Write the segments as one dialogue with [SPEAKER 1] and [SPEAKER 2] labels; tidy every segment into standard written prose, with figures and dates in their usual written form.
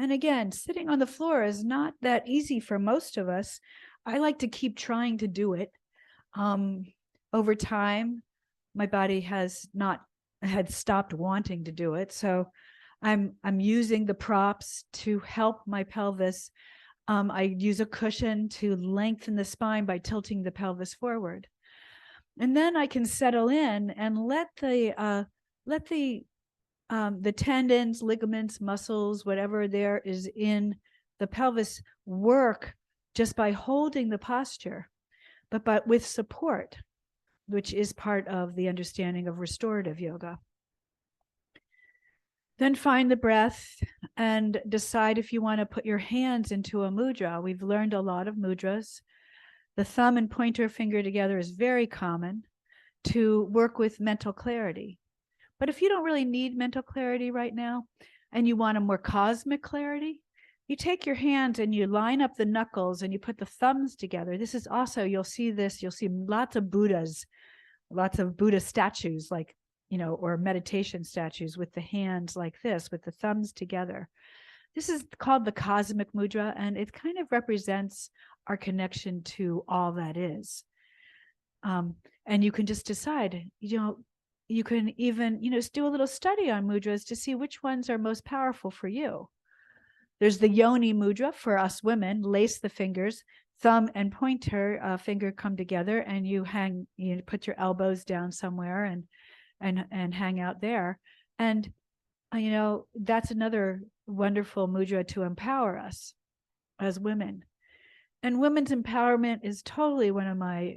[SPEAKER 1] And again, sitting on the floor is not that easy for most of us. I like to keep trying to do it. Um, Over time, my body had stopped wanting to do it. So I'm using the props to help my pelvis. I use a cushion to lengthen the spine by tilting the pelvis forward. And then I can settle in and let the tendons, ligaments, muscles, whatever there is in the pelvis work just by holding the posture, but with support, which is part of the understanding of restorative yoga. Then find the breath and decide if you want to put your hands into a mudra. We've learned a lot of mudras. The thumb and pointer finger together is very common to work with mental clarity. But if you don't really need mental clarity right now and you want a more cosmic clarity, you take your hands and you line up the knuckles and you put the thumbs together. This is also, you'll see lots of Buddhas, lots of Buddha statues, like, or meditation statues with the hands like this, with the thumbs together. This is called the cosmic mudra, and it kind of represents our connection to all that is. And you can just decide, you can even, do a little study on mudras to see which ones are most powerful for you. There's the yoni mudra for us women. Lace the fingers, thumb and pointer finger come together, and you put your elbows down somewhere and hang out there. And that's another wonderful mudra to empower us as women. And women's empowerment is totally one of my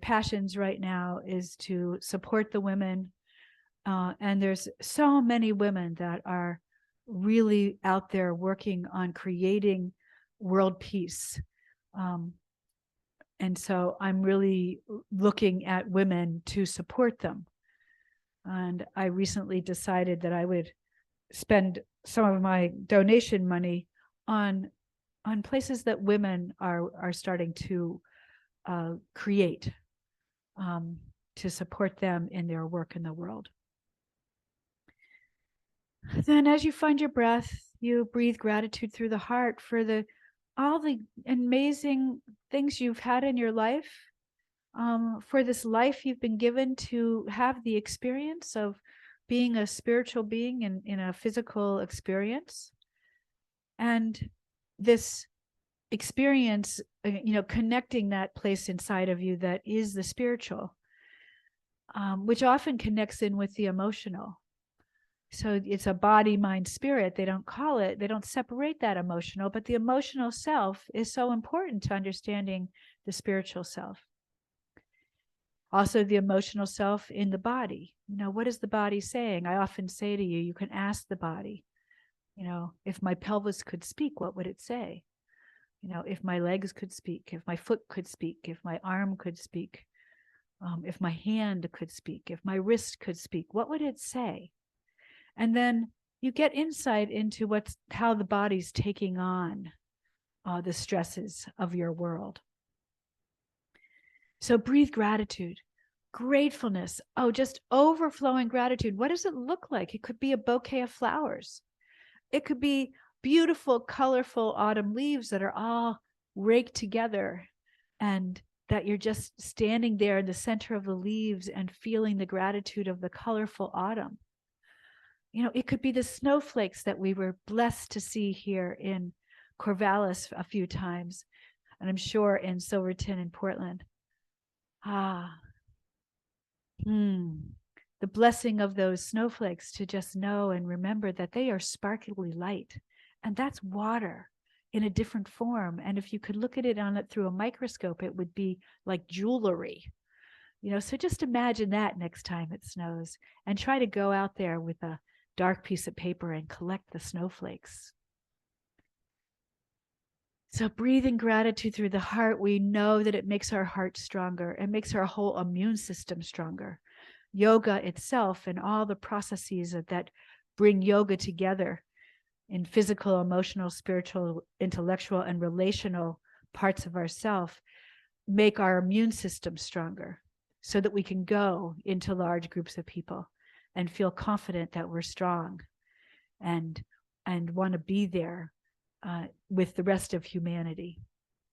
[SPEAKER 1] passions right now, is to support the women. And there's so many women that are really out there working on creating world peace. And so I'm really looking at women to support them. And I recently decided that I would spend some of my donation money on places that women are starting to create, to support them in their work in the world. Then as you find your breath, you breathe gratitude through the heart for all the amazing things you've had in your life, for this life you've been given to have the experience of being a spiritual being in a physical experience. And this experience, connecting that place inside of you that is the spiritual, which often connects in with the emotional. So it's a body, mind, spirit. They don't separate that emotional, but the emotional self is so important to understanding the spiritual self. Also, the emotional self in the body. What is the body saying? I often say to you, you can ask the body, if my pelvis could speak, what would it say? If my legs could speak, if my foot could speak, if my arm could speak, if my hand could speak, if my wrist could speak, what would it say? And then you get insight into how the body's taking on the stresses of your world. So breathe gratitude, gratefulness. Oh, just overflowing gratitude. What does it look like? It could be a bouquet of flowers. It could be beautiful, colorful autumn leaves that are all raked together, and that you're just standing there in the center of the leaves and feeling the gratitude of the colorful autumn. It could be the snowflakes that we were blessed to see here in Corvallis a few times, and I'm sure in Silverton and Portland. The blessing of those snowflakes, to just know and remember that they are sparkly light, and that's water in a different form. And if you could look at it through a microscope, it would be like jewelry. So just imagine that next time it snows, and try to go out there with a dark piece of paper and collect the snowflakes. So breathing gratitude through the heart, we know that it makes our heart stronger. It makes our whole immune system stronger. Yoga itself and all the processes that bring yoga together in physical, emotional, spiritual, intellectual, and relational parts of ourself make our immune system stronger, so that we can go into large groups of people and feel confident that we're strong. and want to be there with the rest of humanity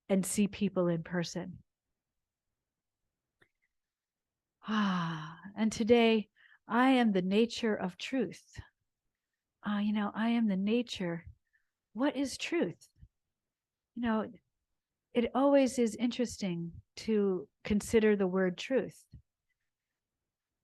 [SPEAKER 1] and see people in person. And today, I am the nature of truth. I am the nature. What is truth? It always is interesting to consider the word truth.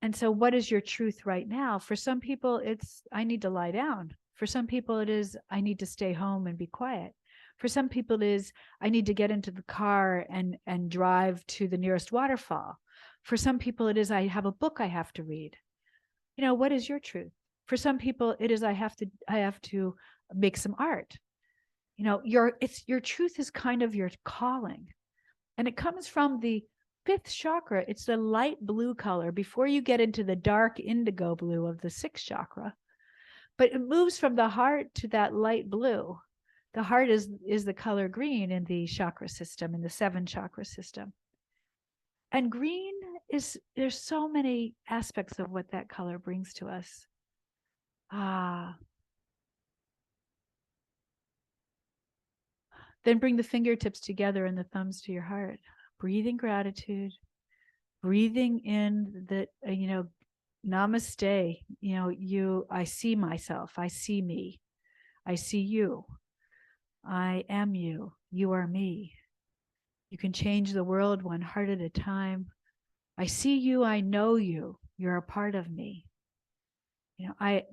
[SPEAKER 1] And so what is your truth right now? For some people, it's, I need to lie down. For some people, it is, I need to stay home and be quiet. For some people, it is, I need to get into the car and drive to the nearest waterfall. For some people, it is, I have a book I have to read. What is your truth? For some people, it is, I have to make some art. Your truth is kind of your calling. And it comes from the fifth chakra. It's the light blue color before you get into the dark indigo blue of the sixth chakra. But it moves from the heart to that light blue. The heart is the color green in the chakra system, in the 7 chakra system. And green is, there's so many aspects of what that color brings to us. Then bring the fingertips together and the thumbs to your heart. Breathing gratitude, breathing in the, namaste. I see myself, I see me, I see you. I am you, you are me. You can change the world one heart at a time. I see you, I know you, you're a part of me.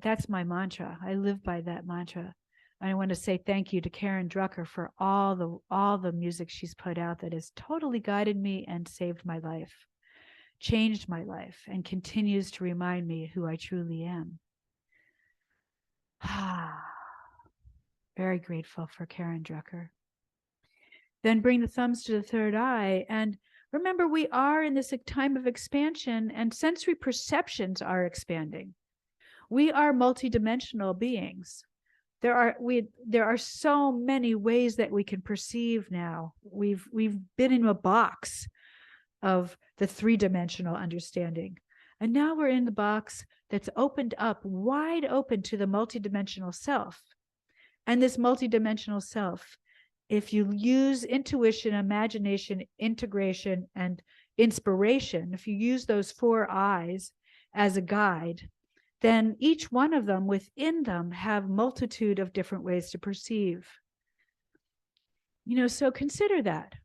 [SPEAKER 1] That's my mantra. I live by that mantra. I want to say thank you to Karen Drucker for all the music she's put out that has totally guided me and saved my life, changed my life, and continues to remind me who I truly am. Very grateful for Karen Drucker. Then bring the thumbs to the third eye. And remember, we are in this time of expansion, and sensory perceptions are expanding. We are multidimensional beings. There are so many ways that we can perceive now. We've been in a box of the 3-dimensional understanding. And now we're in the box that's opened up, wide open to the multidimensional self. And this multidimensional self, if you use intuition, imagination, integration, and inspiration, if you use those 4 eyes as a guide, then each one of them within them have multitude of different ways to perceive. So consider that.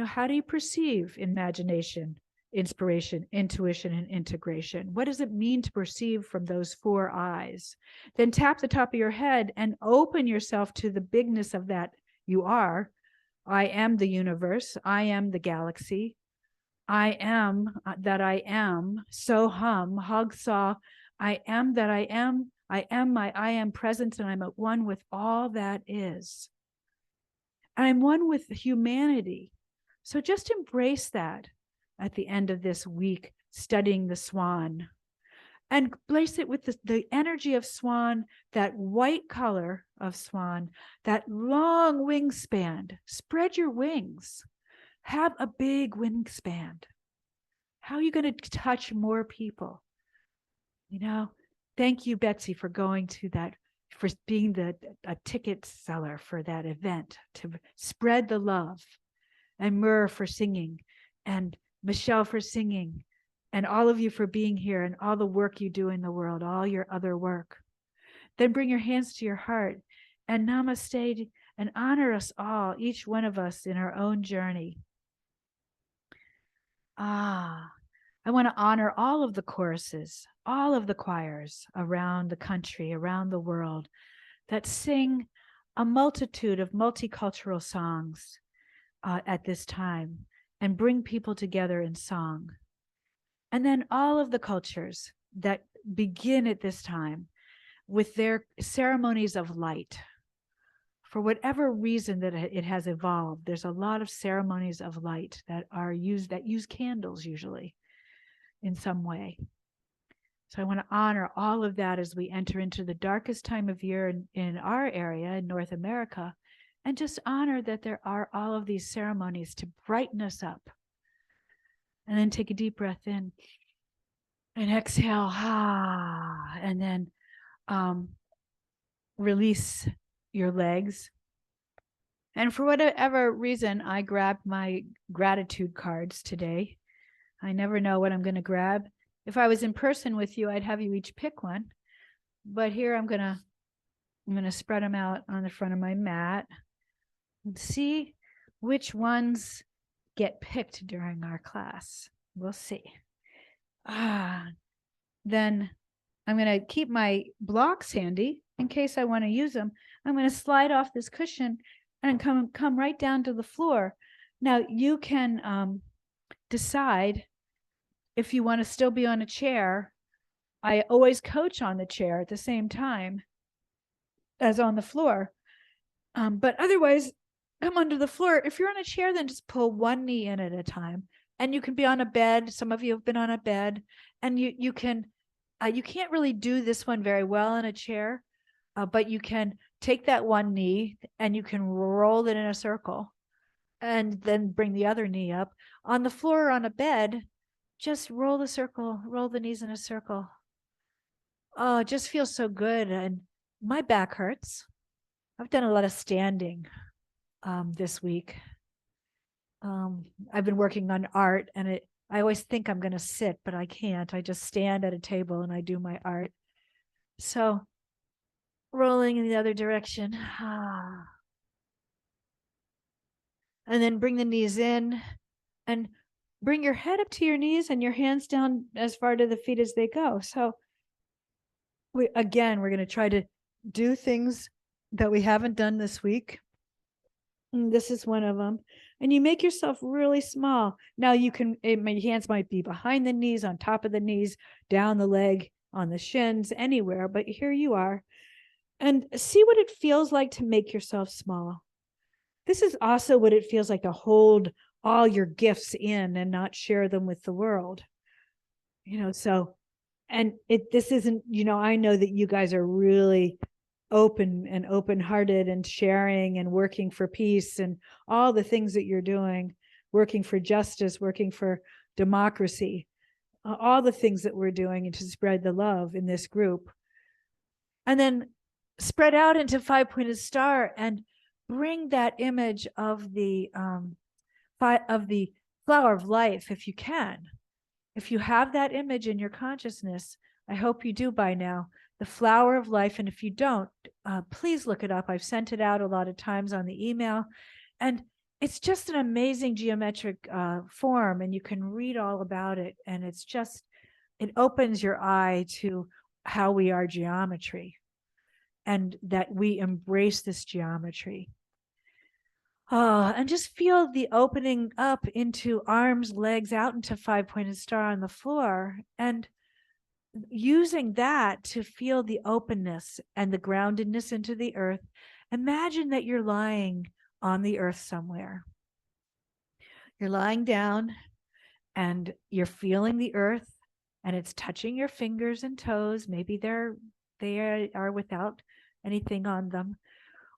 [SPEAKER 1] How do you perceive imagination, inspiration, intuition, and integration? What does it mean to perceive from those 4 eyes? Then tap the top of your head and open yourself to the bigness of that you are. I am the universe. I am the galaxy. I am that I am. So hum, hug, saw. I am that I am. I am my I am presence, and I'm at one with all that is. I'm one with humanity. So just embrace that at the end of this week, studying the swan. And place it with the energy of swan, that white color of swan, that long wingspan. Spread your wings. Have a big wingspan. How are you going to touch more people? Thank you, Betsy, for going to that, for being a ticket seller for that event, to spread the love, and Myrrh for singing, and Michelle for singing, and all of you for being here, and all the work you do in the world, all your other work. Then bring your hands to your heart and namaste, and honor us all, each one of us in our own journey. I want to honor all of the choruses, all of the choirs around the country, around the world, that sing a multitude of multicultural songs at this time and bring people together in song. And then all of the cultures that begin at this time with their ceremonies of light. For whatever reason that it has evolved, there's a lot of ceremonies of light that use candles usually in some way. So I want to honor all of that as we enter into the darkest time of year in our area, in North America, and just honor that there are all of these ceremonies to brighten us up. And then take a deep breath in and exhale, and then release your legs. And for whatever reason, I grabbed my gratitude cards today. I never know what I'm going to grab. If I was in person with you, I'd have you each pick one. But here I'm going to spread them out on the front of my mat and see which ones get picked during our class. We'll see. Then I'm going to keep my blocks handy in case I want to use them. I'm going to slide off this cushion and come right down to the floor. Now you can decide if you want to still be on a chair. I always coach on the chair at the same time as on the floor. But otherwise, come under the floor. If you're on a chair, then just pull one knee in at a time. And you can be on a bed. Some of you have been on a bed. And you can't really do this one very well in a chair, but you can take that one knee and you can roll it in a circle and then bring the other knee up. On the floor or on a bed, just roll the circle, roll the knees in a circle. Oh, it just feels so good. And my back hurts. I've done a lot of standing this week. I've been working on art, and I always think I'm going to sit, but I can't. I just stand at a table and I do my art. So rolling in the other direction. And then bring the knees in and bring your head up to your knees and your hands down as far to the feet as they go. So we're going to try to do things that we haven't done this week. And this is one of them. And you make yourself really small. Now my hands might be behind the knees, on top of the knees, down the leg, on the shins, anywhere, but here you are. And see what it feels like to make yourself small. This is also what it feels like to hold all your gifts in and not share them with the world. This isn't, I know that you guys are really open and open-hearted and sharing and working for peace and all the things that you're doing, working for justice, working for democracy, all the things that we're doing to spread the love in this group. And then spread out into five-pointed star and bring that image of the flower of life if you can. If you have that image in your consciousness, I hope you do by now, the flower of life. And if you don't, please look it up. I've sent it out a lot of times on the email. And it's just an amazing geometric form, and you can read all about it. And it opens your eye to how we are geometry and that we embrace this geometry. And just feel the opening up into arms, legs, out into five-pointed star on the floor, and using that to feel the openness and the groundedness into the earth. Imagine that you're lying on the earth somewhere. You're lying down and you're feeling the earth, and it's touching your fingers and toes. Maybe they are without anything on them.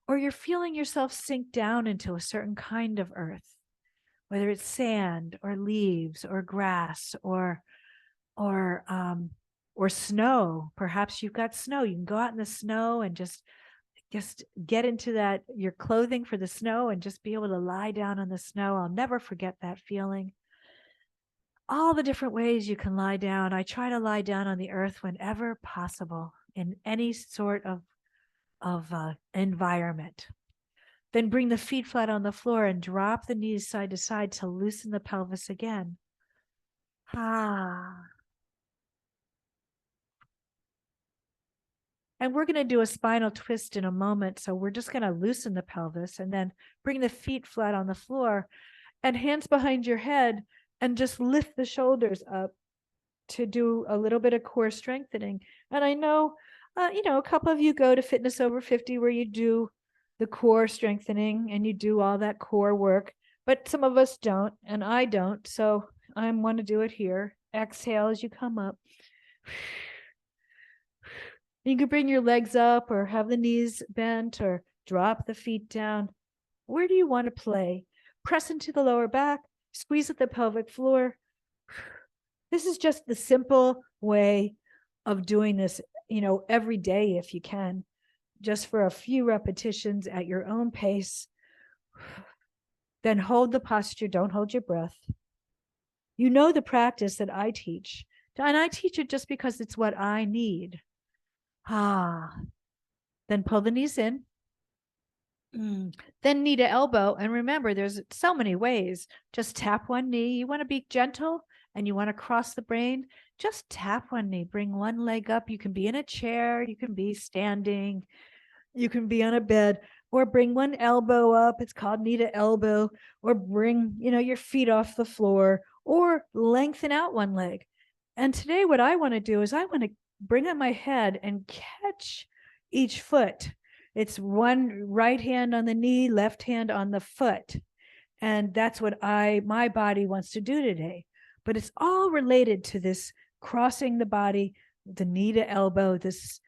[SPEAKER 1] Or you're feeling yourself sink down into a certain kind of earth, whether it's sand or leaves or grass or snow. Perhaps you've got snow. You can go out in the snow and just get into your clothing for the snow and just be able to lie down on the snow. I'll never forget that feeling. All the different ways you can lie down. I try to lie down on the earth whenever possible in any sort of environment. Then bring the feet flat on the floor and drop the knees side to side to loosen the pelvis again. And we're going to do a spinal twist in a moment. So we're just going to loosen the pelvis and then bring the feet flat on the floor and hands behind your head and just lift the shoulders up to do a little bit of core strengthening. And I know, a couple of you go to Fitness Over 50 where you do the core strengthening and you do all that core work, but some of us don't, and I don't. So I want to do it here. Exhale as you come up. You can bring your legs up or have the knees bent or drop the feet down. Where do you want to play? Press into the lower back, squeeze at the pelvic floor. This is just the simple way of doing this, every day if you can. just for a few repetitions at your own pace. Then hold the posture. Don't hold your breath. You know the practice that I teach. And I teach it just because it's what I need. Then pull the knees in. Then knee to elbow. And remember, there's so many ways. Just tap one knee. You want to be gentle and you want to cross the brain. Just tap one knee. Bring one leg up. You can be in a chair. You can be standing. You can be on a bed, or bring one elbow up. It's called knee to elbow. Or bring, your feet off the floor, or lengthen out one leg. And today what I want to do is I want to bring up my head and catch each foot. It's one right hand on the knee, left hand on the foot. And that's what my body wants to do today. But it's all related to this crossing the body, the knee to elbow. This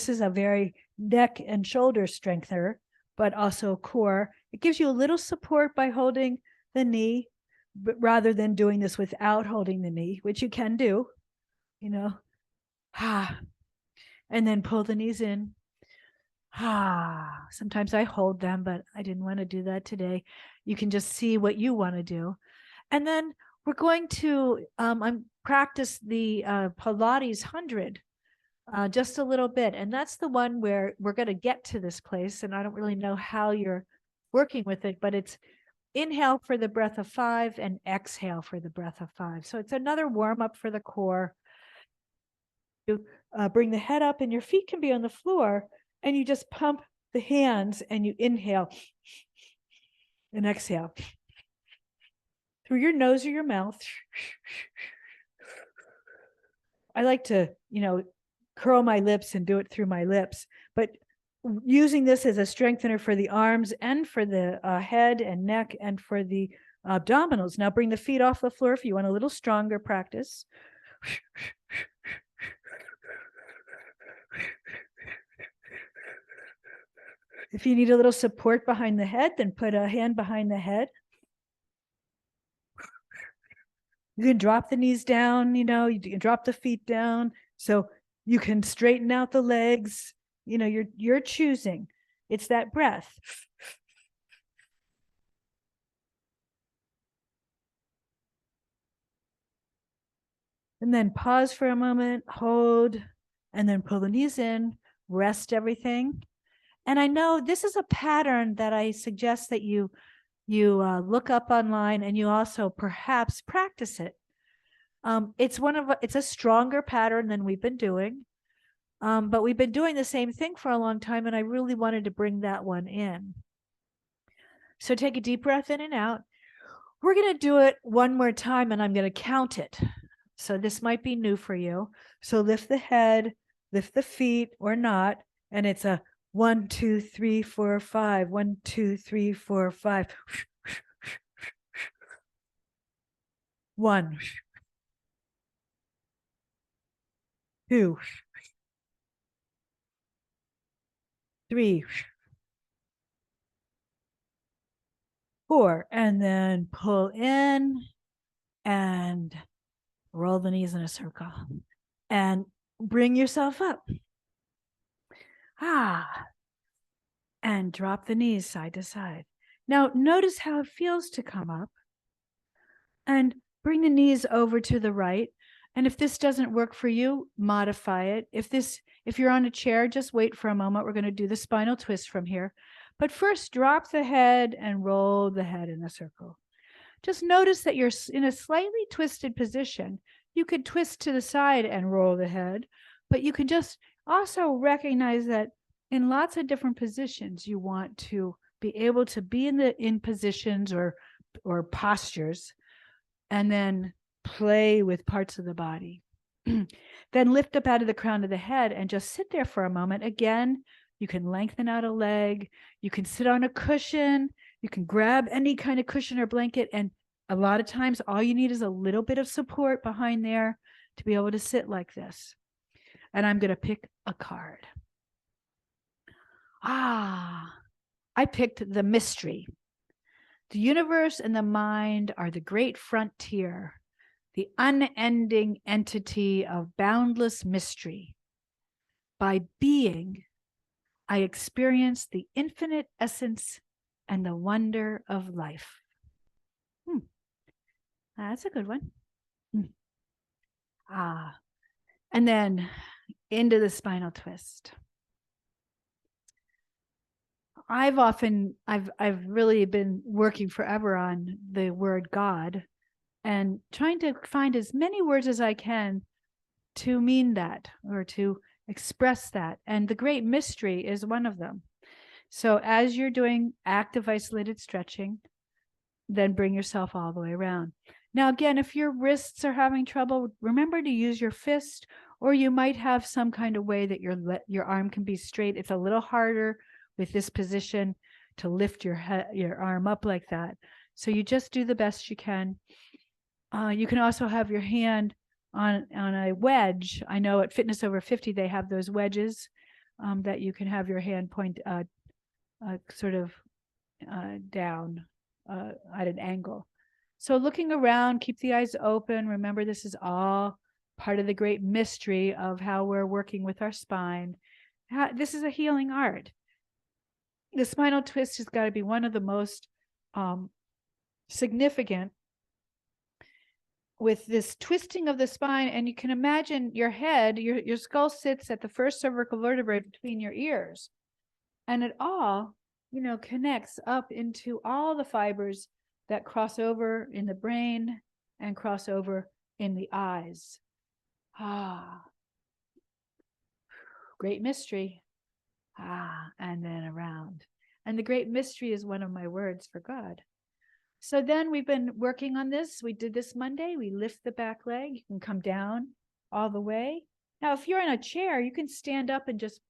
[SPEAKER 1] is a very neck and shoulder strengthener, but also core. It gives you a little support by holding the knee, but rather than doing this without holding the knee, which you can do, and then pull the knees in. Sometimes I hold them, but I didn't want to do that today. You can just see what you want to do. And then we're going to practice the Pilates 100 just a little bit. And that's the one where we're going to get to this place. And I don't really know how you're working with it, but it's inhale for the breath of 5 and exhale for the breath of 5. So it's another warm up for the core. You bring the head up and your feet can be on the floor, and you just pump the hands and you inhale and exhale through your nose or your mouth. I like to, curl my lips and do it through my lips, but using this as a strengthener for the arms and for the head and neck and for the abdominals. Now bring the feet off the floor if you want a little stronger practice. If you need a little support behind the head, then put a hand behind the head. You can drop the knees down, you can drop the feet down. So you can straighten out the legs. You're choosing. It's that breath. And then pause for a moment, hold, and then pull the knees in, rest everything. And I know this is a pattern that I suggest that you look up online, and you also perhaps practice it. It's a stronger pattern than we've been doing. But we've been doing the same thing for a long time, and I really wanted to bring that one in. So take a deep breath in and out. We're going to do it one more time, and I'm going to count it. So this might be new for you. So lift the head, lift the feet, or not, and it's a 1, 2, 3, 4, 5. 1, 2, 3, 4, 5. 1, 2, 3, 4, and then pull in and roll the knees in a circle and bring yourself up. And drop the knees side to side. Now notice how it feels to come up, and bring the knees over to the right. And if this doesn't work for you, modify it. If you're on a chair, just wait for a moment. We're going to do the spinal twist from here. But first, drop the head and roll the head in a circle. Just notice that you're in a slightly twisted position. You could twist to the side and roll the head, but you can just also recognize that in lots of different positions, you want to be able to be in positions or postures, and then play with parts of the body. Then lift up out of the crown of the head and just sit there for a moment. Again, you can lengthen out a leg. You can sit on a cushion. You can grab any kind of cushion or blanket. And a lot of times, all you need is a little bit of support behind there to be able to sit like this. And I'm going to pick a card. I picked the mystery. The universe and the mind are the great frontier, the unending entity of boundless mystery. By being, I experience the infinite essence and the wonder of life. That's a good one. And then into the spinal twist. I've really been working forever on the word God and trying to find as many words as I can to mean that or to express that. And the great mystery is one of them. So as you're doing active isolated stretching, then bring yourself all the way around. Now, again, if your wrists are having trouble, remember to use your fist, or you might have some kind of way that your arm can be straight. It's a little harder with this position to lift your arm up like that. So you just do the best you can. You can also have your hand on a wedge. I know at Fitness Over 50, they have those wedges that you can have your hand point sort of down at an angle. So looking around, keep the eyes open. Remember, this is all part of the great mystery of how we're working with our spine. This is a healing art. The spinal twist has got to be one of the most significant with this twisting of the spine. And you can imagine your head, your skull sits at the first cervical vertebrae between your ears. And it all, connects up into all the fibers that cross over in the brain and cross over in the eyes. Great mystery. And then around. And the great mystery is one of my words for God. So then we've been working on this. We did this Monday. We lift the back leg. You can come down all the way. Now, if you're in a chair, you can stand up and just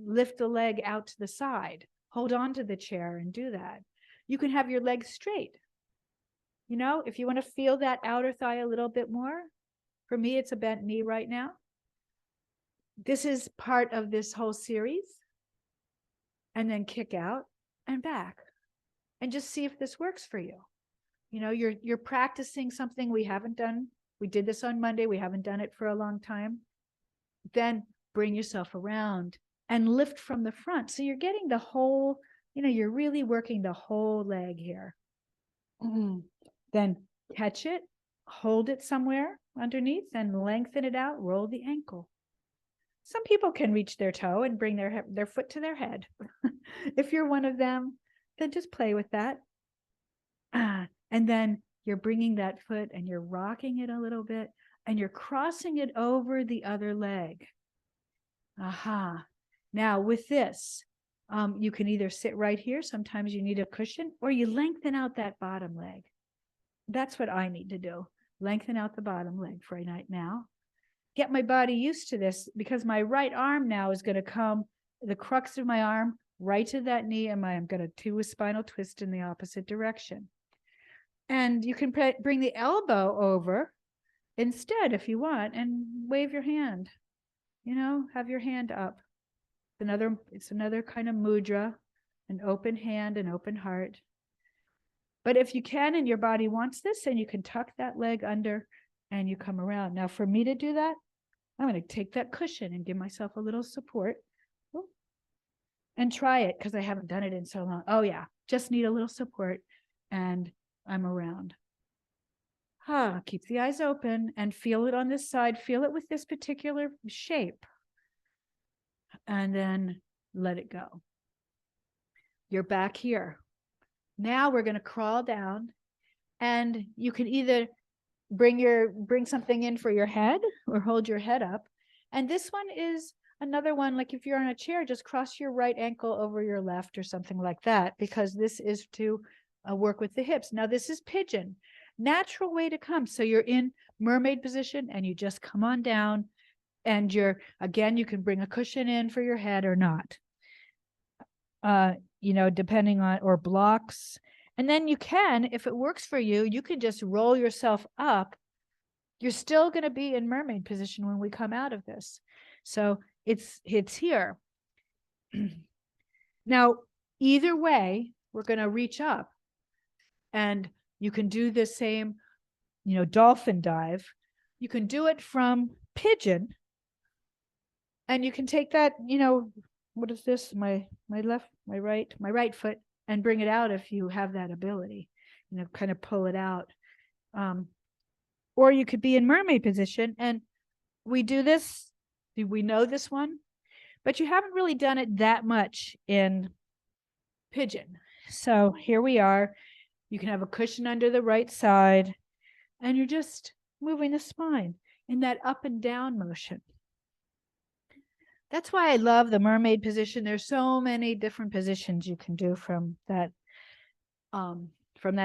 [SPEAKER 1] lift the leg out to the side. Hold on to the chair and do that. You can have your legs straight. If you want to feel that outer thigh a little bit more, for me, it's a bent knee right now. This is part of this whole series. And then kick out and back and just see if this works for you. You're practicing something we haven't done. We did this on Monday. We haven't done it for a long time. Then bring yourself around and lift from the front. So you're getting the whole, you're really working the whole leg here. Then catch it, hold it somewhere underneath and lengthen it out, roll the ankle. Some people can reach their toe and bring their foot to their head. If you're one of them, then just play with that. And then you're bringing that foot and you're rocking it a little bit and you're crossing it over the other leg. Now with this, you can either sit right here. Sometimes you need a cushion, or you lengthen out that bottom leg. That's what I need to do. Lengthen out the bottom leg for a night now. Get my body used to this, because my right arm now is going to come, the crux of my arm, right to that knee, and I'm going to do a spinal twist in the opposite direction. And you can bring the elbow over instead if you want, and wave your hand. Have your hand up. It's another kind of mudra, an open hand, an open heart. But if you can and your body wants this, then you can tuck that leg under and you come around. Now, for me to do that, I'm going to take that cushion and give myself a little support. And try it, because I haven't done it in so long. Oh, yeah, just need a little support, and I'm around. Keep the eyes open and feel it on this side. Feel it with this particular shape. And then let it go. You're back here. Now we're going to crawl down, and you can either bring something in for your head or hold your head up. And this one is another one, like if you're on a chair, just cross your right ankle over your left or something like that, because this is to work with the hips. Now this is pigeon, natural way to come. So you're in mermaid position and you just come on down, and again, you can bring a cushion in for your head or not, depending on, or blocks. And then you can, if it works for you, you can just roll yourself up. You're still going to be in mermaid position when we come out of this. So it's here. Now, either way, we're going to reach up, and you can do the same, dolphin dive. You can do it from pigeon, and you can take that, what is this? My right foot, and bring it out if you have that ability, kind of pull it out. Or you could be in mermaid position, and we do this. We know this one, but you haven't really done it that much in pigeon. So here we are. You can have a cushion under the right side, and you're just moving the spine in that up and down motion. That's why I love the mermaid position. There's so many different positions you can do from that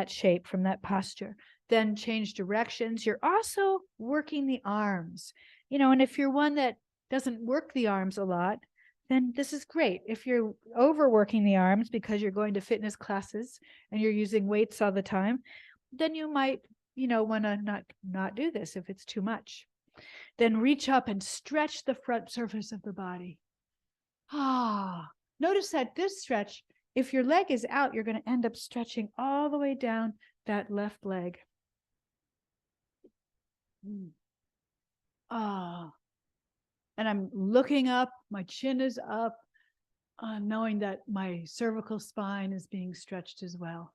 [SPEAKER 1] shape, from that posture. Then change directions. You're also working the arms, and if you're one that doesn't work the arms a lot, then this is great. If you're overworking the arms because you're going to fitness classes and you're using weights all the time, then you might, want to not do this if it's too much. Then reach up and stretch the front surface of the body. Notice that this stretch, if your leg is out, you're going to end up stretching all the way down that left leg. And I'm looking up, my chin is up, knowing that my cervical spine is being stretched as well.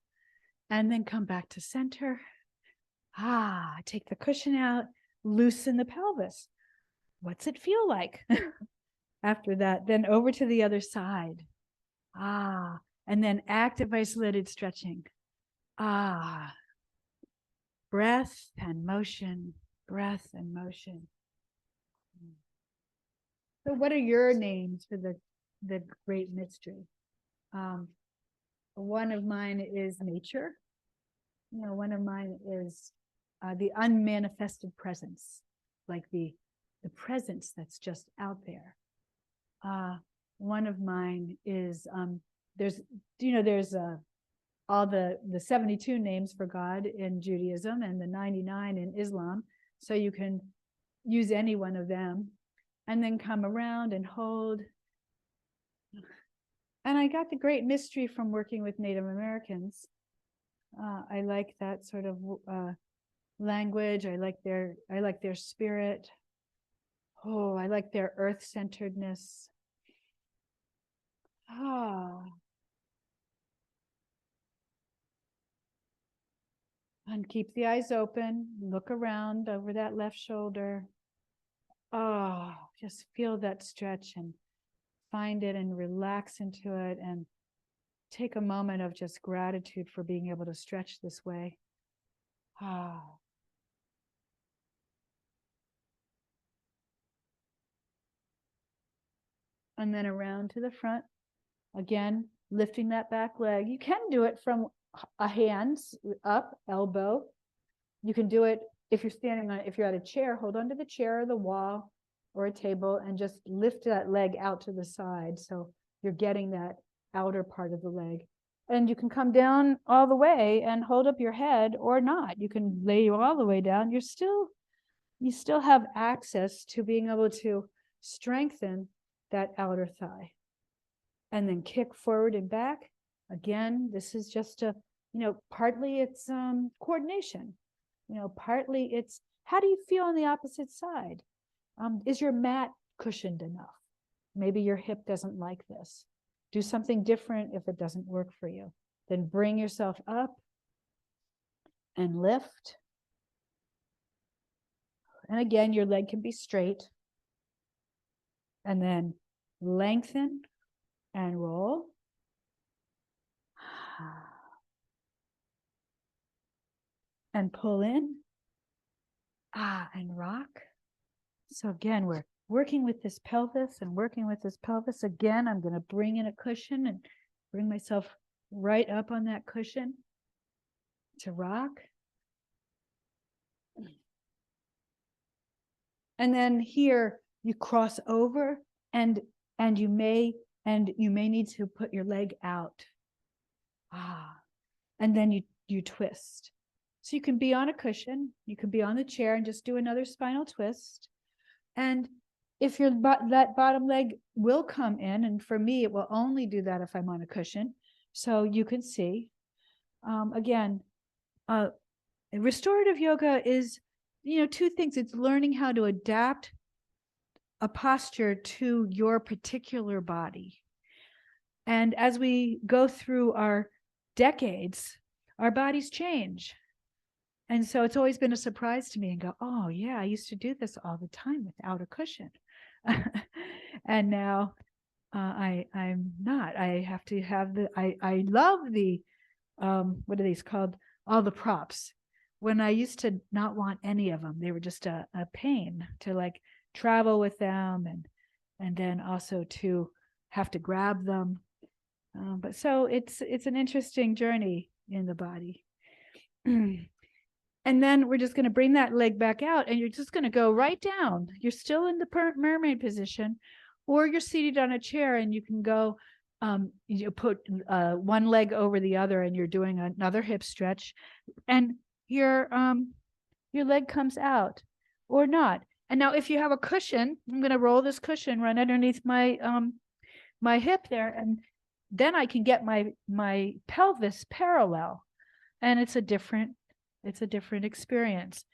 [SPEAKER 1] And then come back to center. Take the cushion out, loosen the pelvis. What's it feel like? After that, then over to the other side. And then active isolated stretching. Breath and motion, breath and motion. So what are your names for the great mystery? One of mine is nature. One of mine is the unmanifested presence, like the presence that's just out there. One of mine is there's all the 72 names for God in Judaism and the 99 in Islam. So you can use any one of them and then come around and hold. And I got the great mystery from working with Native Americans. I like that sort of language. I like their spirit. I like their earth-centeredness. And keep the eyes open. Look around over that left shoulder. Just feel that stretch and find it and relax into it, and take a moment of just gratitude for being able to stretch this way. And then around to the front. Again, lifting that back leg. You can do it from a hands up, elbow. You can do it if you're at a chair, hold onto the chair or the wall or a table and just lift that leg out to the side. So you're getting that outer part of the leg. And you can come down all the way and hold up your head or not. You can lay you all the way down. You still have access to being able to strengthen that outer thigh. And then kick forward and back. Again, this is just partly it's coordination. Partly it's how do you feel on the opposite side? Is your mat cushioned enough? Maybe your hip doesn't like this. Do something different if it doesn't work for you. Then bring yourself up and lift. And again, your leg can be straight. And then lengthen and roll. And pull in. And rock. So again, we're working with this pelvis and working with this pelvis. Again, I'm going to bring in a cushion and bring myself right up on that cushion to rock. And then here you cross over and you may need to put your leg out. And then you twist. So you can be on a cushion, you can be on the chair and just do another spinal twist. And if that bottom leg will come in, and for me, it will only do that if I'm on a cushion. So you can see, again, restorative yoga is, two things. It's learning how to adapt a posture to your particular body. And as we go through our decades, our bodies change. And so it's always been a surprise to me and go, oh, yeah, I used to do this all the time without a cushion. And now I'm not. I have to have I love the, what are these called? All the props. When I used to not want any of them, they were just a pain to like travel with them, and then also to have to grab them. But so it's an interesting journey in the body. And then we're just going to bring that leg back out, and you're just going to go right down. You're still in the mermaid position, or you're seated on a chair, and you can go, you put one leg over the other, and you're doing another hip stretch, and your leg comes out or not. And now if you have a cushion, I'm going to roll this cushion right underneath my my hip there, and then I can get my pelvis parallel, and it's a different experience.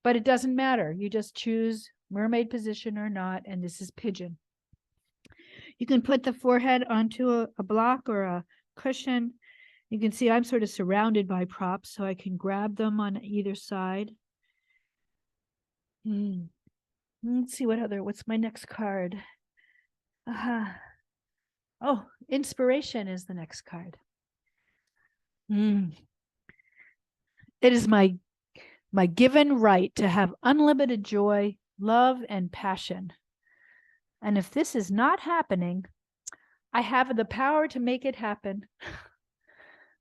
[SPEAKER 1] But it doesn't matter. You just choose mermaid position or not, and this is pigeon. You can put the forehead onto a block or a cushion. You can see I'm sort of surrounded by props, so I can grab them on either side. Let's see what's my next card. Oh, inspiration is the next card. It is my given right to have unlimited joy, love, and passion. And if this is not happening, I have the power to make it happen.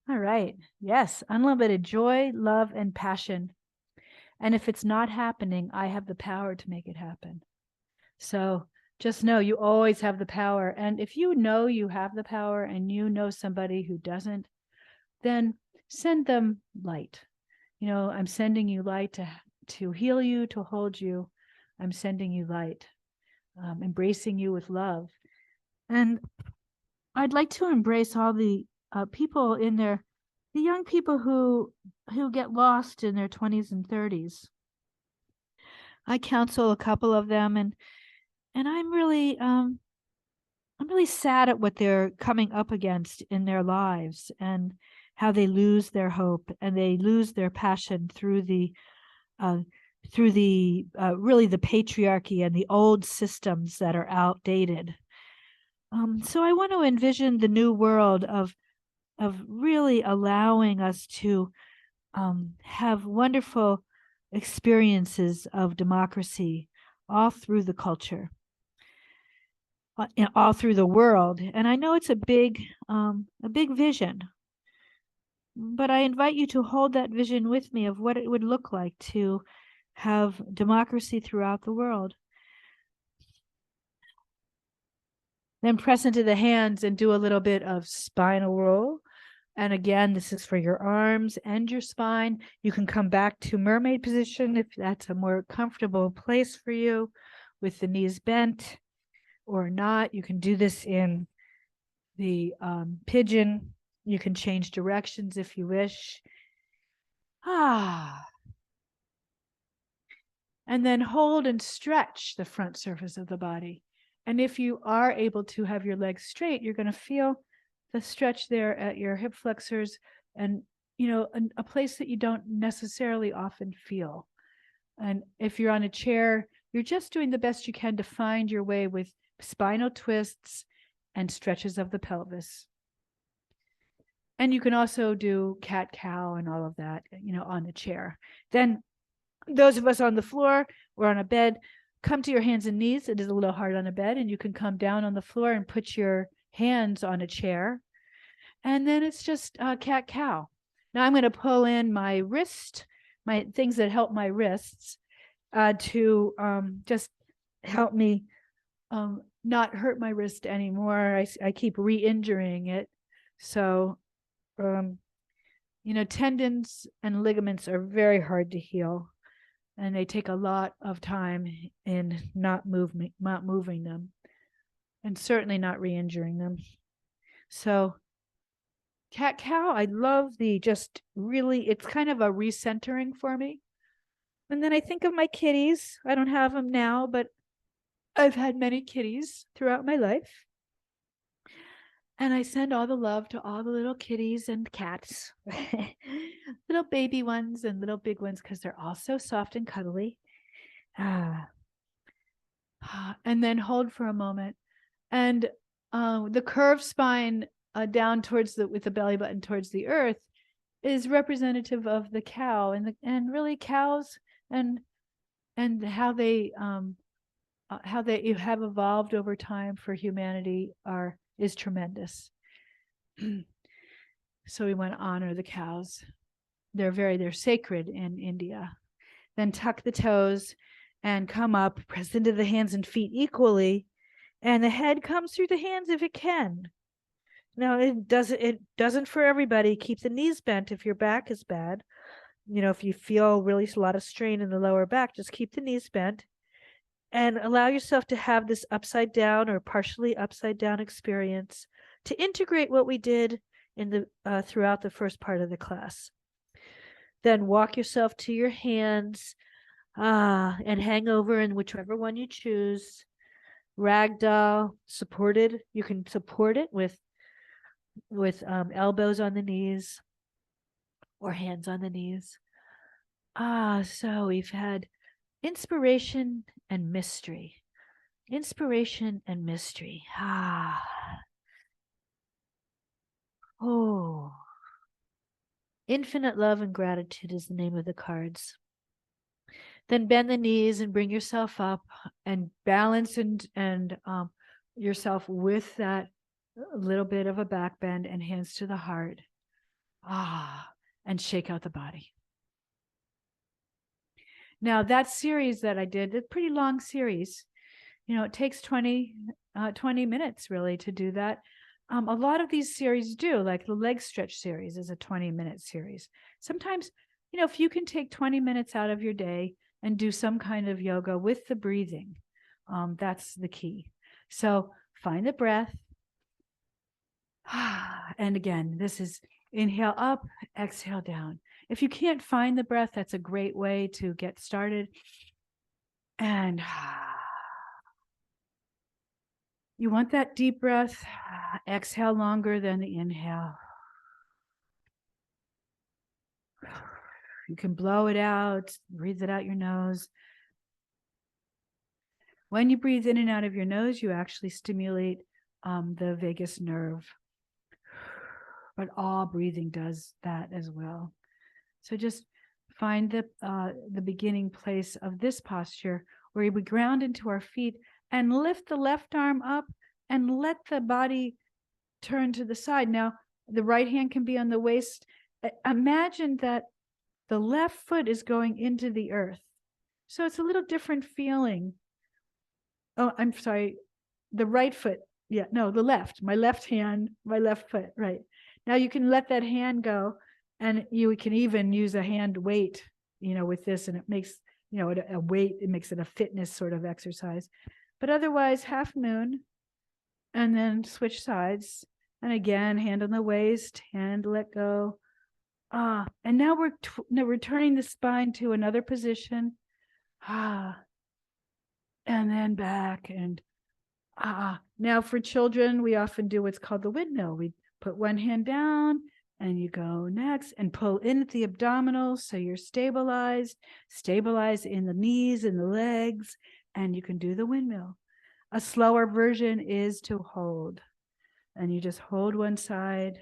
[SPEAKER 1] All right. Yes, unlimited joy, love, and passion. And if it's not happening, I have the power to make it happen. So just know you always have the power. And if you know you have the power and you know somebody who doesn't, then send them light. You know, I'm sending you light to heal you, to hold you. I'm sending you light, embracing you with love. And I'd like to embrace all the people in the young people who get lost in their 20s and 30s. I counsel a couple of them, and I'm really sad at what they're coming up against in their lives, and how they lose their hope and they lose their passion through the really the patriarchy and the old systems that are outdated. So I want to envision the new world of really allowing us to have wonderful experiences of democracy all through the culture, all through the world. And I know it's a big vision, but I invite you to hold that vision with me of what it would look like to have democracy throughout the world. Then press into the hands and do a little bit of spinal roll. And again, this is for your arms and your spine. You can come back to mermaid position if that's a more comfortable place for you, with the knees bent or not. You can do this in the pigeon. You can change directions if you wish. And then hold and stretch the front surface of the body. And if you are able to have your legs straight, you're going to feel the stretch there at your hip flexors, and a place that you don't necessarily often feel. And if you're on a chair, you're just doing the best you can to find your way with spinal twists and stretches of the pelvis. And you can also do cat-cow and all of that, on the chair. Then those of us on the floor or on a bed, come to your hands and knees. It is a little hard on a bed, and you can come down on the floor and put your hands on a chair. And then it's just cat-cow. Now I'm going to pull in my wrist, my things that help my wrists, to just help me not hurt my wrist anymore. I keep re-injuring it. So, tendons and ligaments are very hard to heal, and they take a lot of time in not moving them, and certainly not re-injuring them. So cat-cow, I love it's kind of a recentering for me. And then I think of my kitties. I don't have them now, but I've had many kitties throughout my life. And I send all the love to all the little kitties and cats, little baby ones and little big ones, because they're all so soft and cuddly. Ah. And then hold for a moment. And the curved spine down towards with the belly button towards the earth is representative of the cow, and really cows and how they have evolved over time for humanity is tremendous. So we want to honor the cows. They're sacred in India. Then tuck the toes and come up, press into the hands and feet equally, and the head comes through the hands if it can. Now it doesn't for everybody. Keep the knees bent if your back is bad. If you feel really a lot of strain in the lower back, just keep the knees bent and allow yourself to have this upside down or partially upside down experience to integrate what we did in the throughout the first part of the class. Then walk yourself to your hands and hang over in whichever one you choose. Ragdoll, supported. You can support it with elbows on the knees or hands on the knees. So we've had inspiration and mystery. Inspiration and mystery. Oh. Infinite love and gratitude is the name of the cards. Then bend the knees and bring yourself up and balance and yourself with that little bit of a back bend and hands to the heart. And shake out the body. Now that series that I did, a pretty long series, it takes 20 minutes really to do that. A lot of these series do, like the leg stretch series is a 20-minute series. Sometimes, if you can take 20 minutes out of your day and do some kind of yoga with the breathing, that's the key. So find the breath. And again, this is inhale up, exhale down. If you can't find the breath, that's a great way to get started. And you want that deep breath. Exhale longer than the inhale. You can blow it out, breathe it out your nose. When you breathe in and out of your nose, you actually stimulate the vagus nerve. But all breathing does that as well. So just find the beginning place of this posture where we ground into our feet and lift the left arm up and let the body turn to the side. Now, the right hand can be on the waist. Imagine that the left foot is going into the earth. So it's a little different feeling. Oh, I'm sorry. The right foot. Yeah, no, the left. My left hand, my left foot. Right. Now you can let that hand go, and you can even use a hand weight, with this, and it makes, a weight, it makes it a fitness sort of exercise. But otherwise, half moon, and then switch sides. And again, hand on the waist, hand let go. And now we're turning the spine to another position. And then back and now for children, we often do what's called the windmill. We put one hand down and you go next and pull in at the abdominals so you're stabilize in the knees and the legs, and you can do the windmill. A slower version is to hold, and you just hold one side,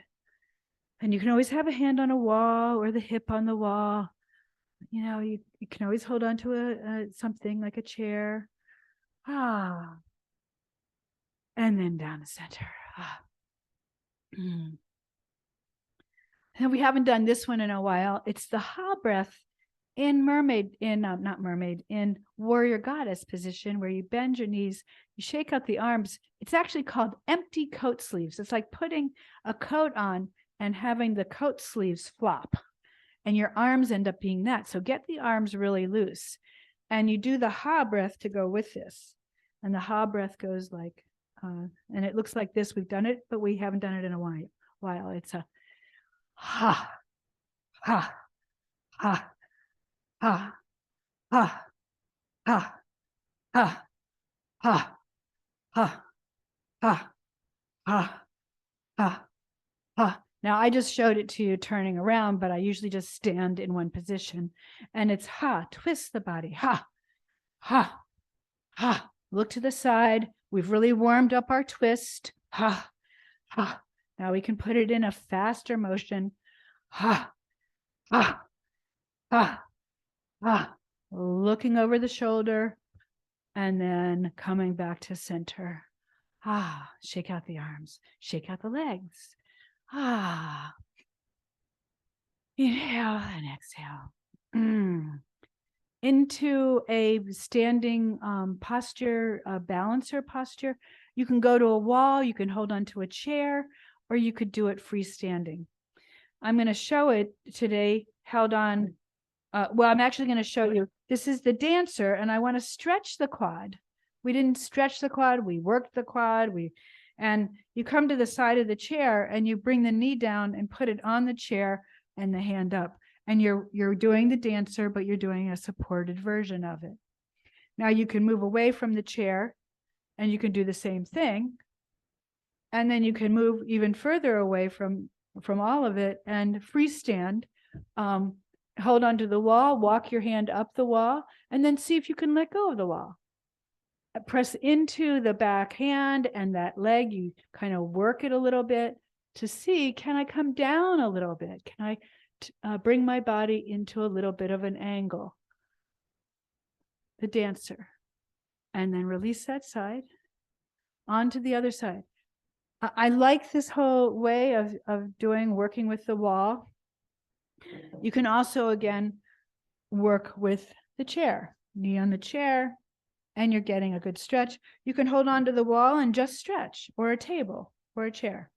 [SPEAKER 1] and you can always have a hand on a wall or the hip on the wall. You can always hold on to something like a chair. And then down the center. And we haven't done this one in a while. It's the Ha breath in in warrior goddess position, where you bend your knees, you shake out the arms. It's actually called empty coat sleeves. It's like putting a coat on and having the coat sleeves flop, and your arms end up being that. So get the arms really loose, and you do the Ha breath to go with this. And the Ha breath goes like, and it looks like this. We've done it, but we haven't done it in a while. It's a ha, ha, ha, ha, ha, ha, ha, ha, ha, ha, ha, ha, ha. Now I just showed it to you turning around, but I usually just stand in one position, and it's ha, twist the body, ha, ha, ha. Look to the side. We've really warmed up our twist. Ha, ha. Now we can put it in a faster motion. Ha, ha, ha, ha. Looking over the shoulder and then coming back to center. Ah, shake out the arms, shake out the legs. Ah, inhale and exhale. Into a standing posture, a balancer posture. You can go to a wall, you can hold onto a chair, or you could do it freestanding. I'm going to show it today held on. Well, I'm actually going to show you. This is the dancer, and I want to stretch the quad. We didn't stretch the quad. We worked the quad. And you come to the side of the chair, and you bring the knee down and put it on the chair and the hand up. And you're doing the dancer, but you're doing a supported version of it. Now you can move away from the chair, and you can do the same thing. And then you can move even further away from all of it and freestand. Hold onto the wall, walk your hand up the wall, and then see if you can let go of the wall. Press into the back hand and that leg. You kind of work it a little bit to see, can I come down a little bit? Can I bring my body into a little bit of an angle? The dancer. And then release that side onto the other side. I like this whole way of working with the wall. You can also, again, work with the chair, knee on the chair, and you're getting a good stretch. You can hold on to the wall and just stretch, or a table, or a chair.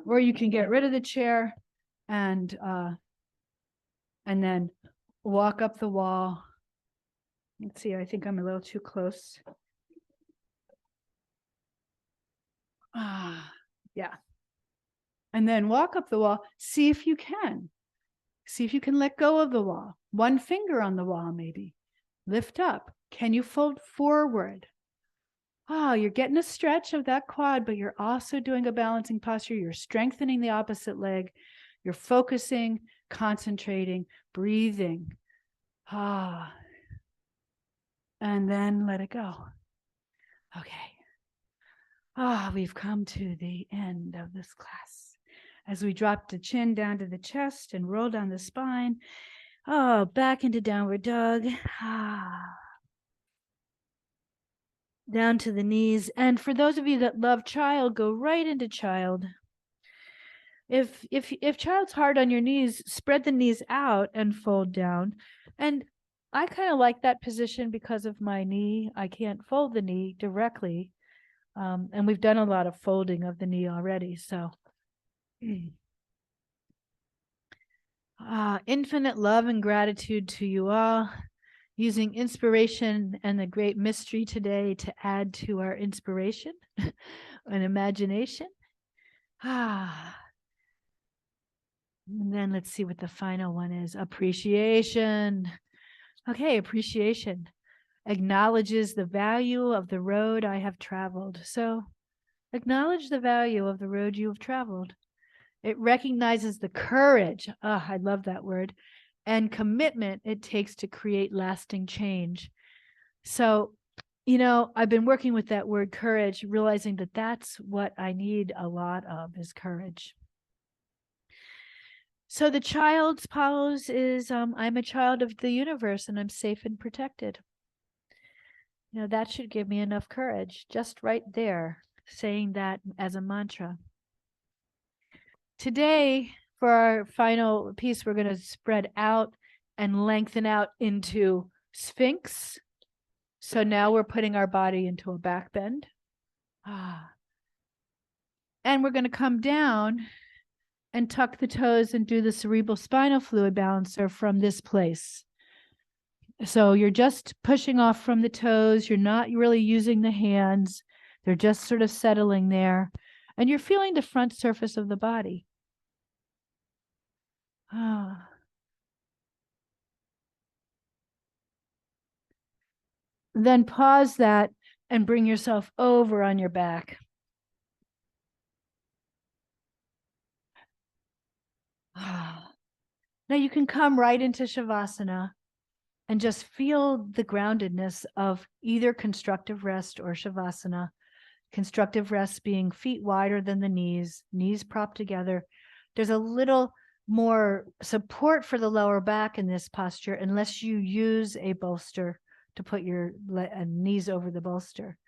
[SPEAKER 1] Or you can get rid of the chair and then walk up the wall. Let's see, I think I'm a little too close. Yeah. And then walk up the wall. See if you can. See if you can let go of the wall. One finger on the wall, maybe. Lift up. Can you fold forward? You're getting a stretch of that quad, but you're also doing a balancing posture. You're strengthening the opposite leg. You're focusing, concentrating, breathing. And then let it go. Okay. We've come to the end of this class. As we drop the chin down to the chest and roll down the spine. Back into downward dog. Down to the knees. And for those of you that love child, go right into child. If child's hard on your knees, spread the knees out and fold down. And I kind of like that position because of my knee. I can't fold the knee directly. And we've done a lot of folding of the knee already. So infinite love and gratitude to you all. Using inspiration and the great mystery today to add to our inspiration and imagination. And then let's see what the final one is. Appreciation. Okay, appreciation acknowledges the value of the road I have traveled. So acknowledge the value of the road you have traveled. It recognizes the courage. I love that word. And commitment it takes to create lasting change. So, I've been working with that word courage, realizing that that's what I need a lot of is courage. So the child's pose is, I'm a child of the universe and I'm safe and protected. That should give me enough courage, just right there, saying that as a mantra. Today, for our final piece, we're going to spread out and lengthen out into Sphinx. So now we're putting our body into a back bend. And we're going to come down and tuck the toes and do the cerebral spinal fluid balancer from this place. So you're just pushing off from the toes. You're not really using the hands. They're just sort of settling there. And you're feeling the front surface of the body. Then pause that and bring yourself over on your back. Now you can come right into Shavasana and just feel the groundedness of either constructive rest or Shavasana. Constructive rest being feet wider than the knees propped together. There's a little more support for the lower back in this posture unless you use a bolster to put your knees over the bolster.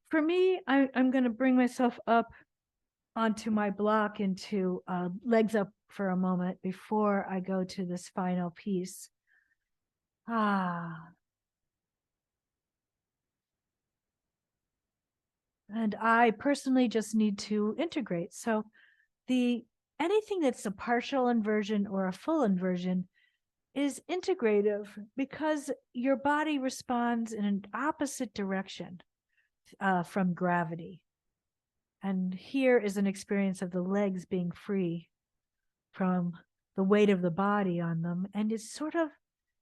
[SPEAKER 1] For me, I'm going to bring myself up onto my block into legs up for a moment before I go to this final piece. And I personally just need to integrate. So anything that's a partial inversion or a full inversion is integrative because your body responds in an opposite direction from gravity. And here is an experience of the legs being free from the weight of the body on them. And it's sort of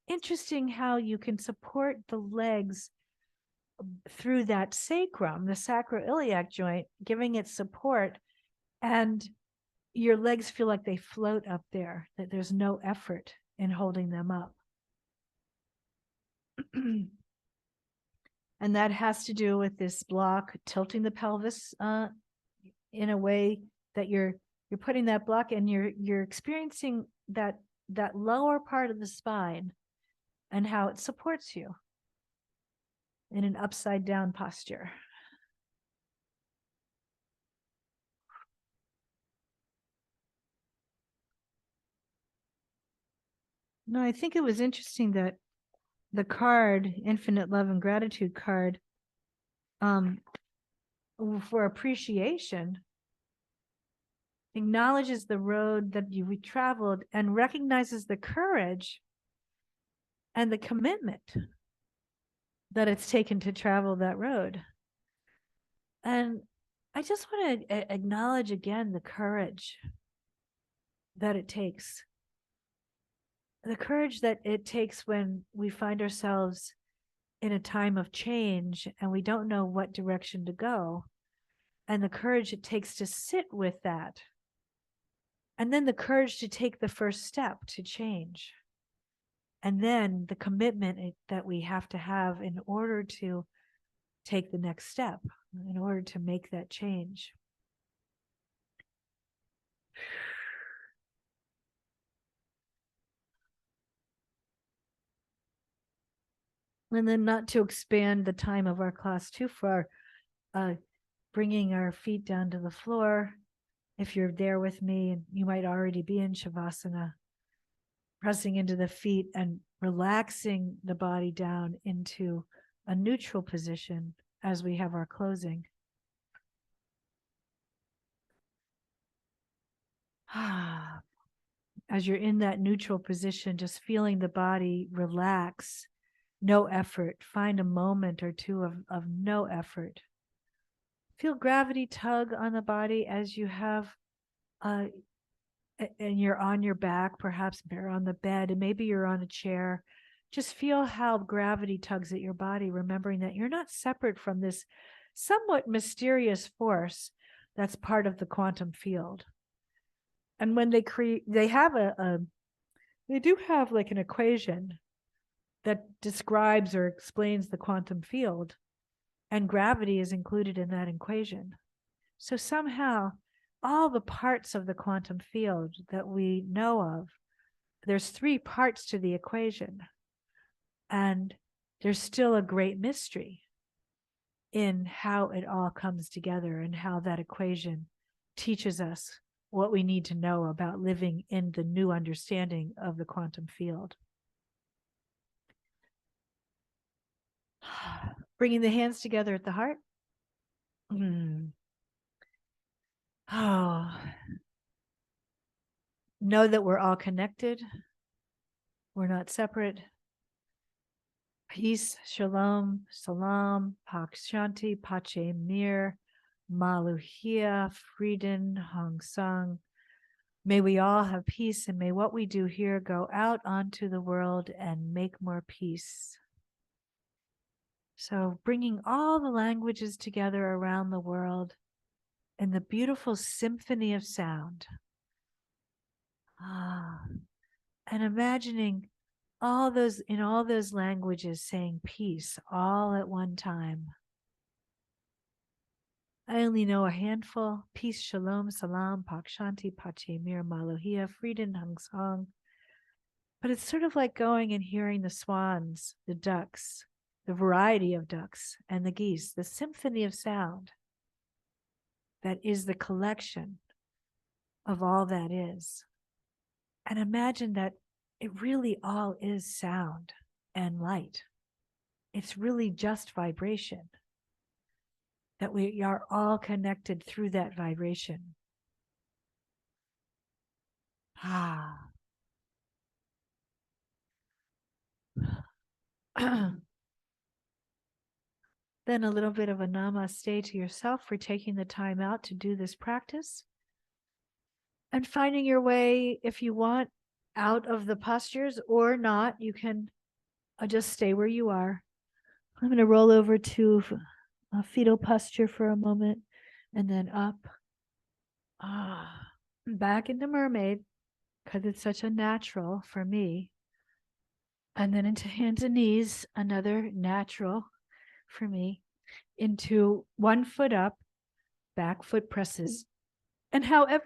[SPEAKER 1] interesting how you can support the legs through that sacrum, the sacroiliac joint, giving it support. And your legs feel like they float up there, that there's no effort in holding them up. And that has to do with this block, tilting the pelvis in a way that you're putting that block and you're experiencing that lower part of the spine and how it supports you in an upside down posture. No, I think it was interesting that the card, Infinite Love and Gratitude card, for appreciation, acknowledges the road that you traveled and recognizes the courage and the commitment that it's taken to travel that road. And I just want to acknowledge again the courage that it takes. The courage that it takes when we find ourselves in a time of change and we don't know what direction to go. And the courage it takes to sit with that. And then the courage to take the first step to change. And then the commitment that we have to have in order to take the next step, in order to make that change. And then not to expand the time of our class too far, bringing our feet down to the floor. If you're there with me, and you might already be in Shavasana, pressing into the feet and relaxing the body down into a neutral position as we have our closing. As you're in that neutral position, just feeling the body relax, no effort. Find a moment or two of no effort. Feel gravity tug on the body as you have, and you're on your back, perhaps you're on the bed, and maybe you're on a chair. Just feel how gravity tugs at your body, remembering that you're not separate from this somewhat mysterious force that's part of the quantum field. And when they have they do have like an equation that describes or explains the quantum field, and gravity is included in that equation. So somehow all the parts of the quantum field that we know of, there's 3 parts to the equation, and there's still a great mystery in how it all comes together and how that equation teaches us what we need to know about living in the new understanding of the quantum field. Bringing the hands together at the heart. Know that we're all connected. We're not separate. Peace, shalom, salam, pak shanti, pache mir, maluhia, Frieden, hong sang. May we all have peace, and may what we do here go out onto the world and make more peace. So bringing all the languages together around the world in the beautiful symphony of sound. And imagining all those in all those languages saying peace all at one time. I only know a handful: peace, shalom, salam, pak shanti, pache mir, malohia, frieden, hung song. But it's sort of like going and hearing the swans, the ducks, the variety of ducks, and the geese, the symphony of sound that is the collection of all that is. And imagine that it really all is sound and light. It's really just vibration, that we are all connected through that vibration. Then a little bit of a namaste to yourself for taking the time out to do this practice and finding your way, if you want, out of the postures or not. You can just stay where you are. I'm going to roll over to a fetal posture for a moment and then up, back into mermaid, because it's such a natural for me. And then into hands and knees, another natural for me, into one foot up, back foot presses. And however